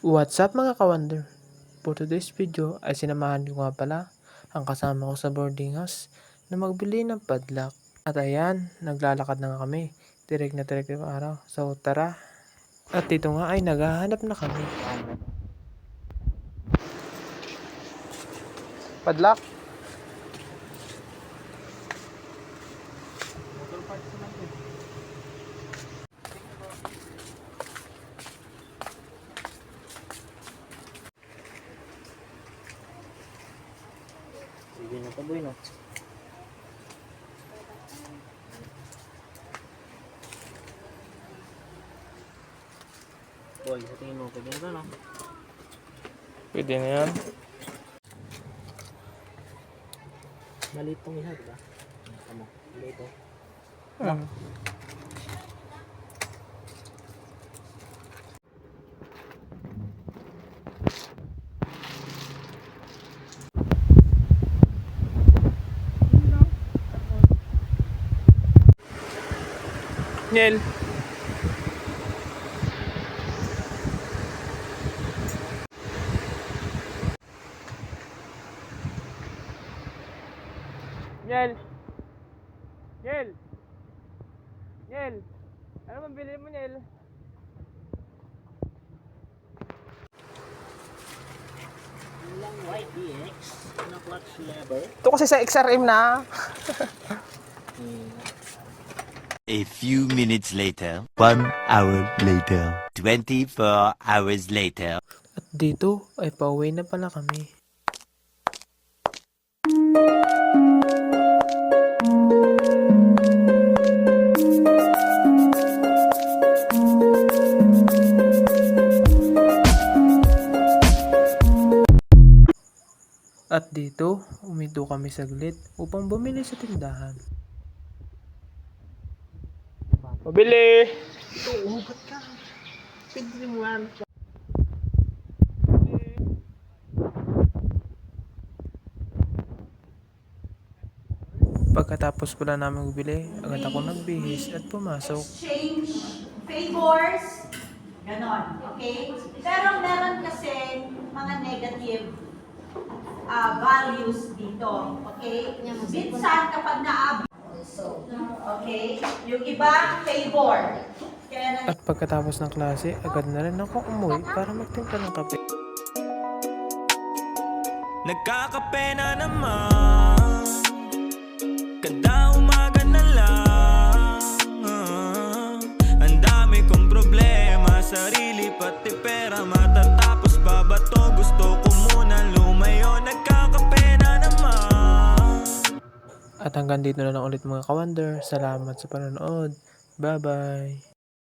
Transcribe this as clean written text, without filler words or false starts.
What's up mga ka-wonder? For today's video ay sinamahan ko nga pala ang kasama ko sa boarding house na magbili ng padlock. At ayan, naglalakad na nga kami. Direk na yung araw. So tara. At dito nga ay naghahanap na kami. Padlock? Sige na to boy no. Boy, sa tingin mo pwede na to no? Pwede na yan. Maliit tong isa, diba? Tama, maliit to. Niel. Niel. Niel. Niel. Ano bang bili mo, Niel? Ilang white DX na clutch lever. Ito kasi sa XRM na. A few minutes later, 1 hour later, 24 hours later. At dito ay pauwi na pala kami. At dito, uminto kami saglit upang bumili sa tindahan. Pabili! Oo, ba't ka? Pwede mo yan. Pagkatapos pala namin bumili, agad ako nagbihis at pumasok. Exchange favors, ganon, okay? Pero meron kasi mga negative values dito, okay? Minsan kapag okay? Yung iba, favor. Kaya At pagkatapos ng klase, agad na rin ako umuwi para magtimpla ng kape. Nagkakape na naman, kada umaga na lang. Ang dami kong problema, sarili pati pera, matatapos pa ba to? Gusto ko muna lumayo, nagkakape na naman. At hanggang dito na lang ulit mga ka-wonder. Salamat sa panonood. Bye-bye!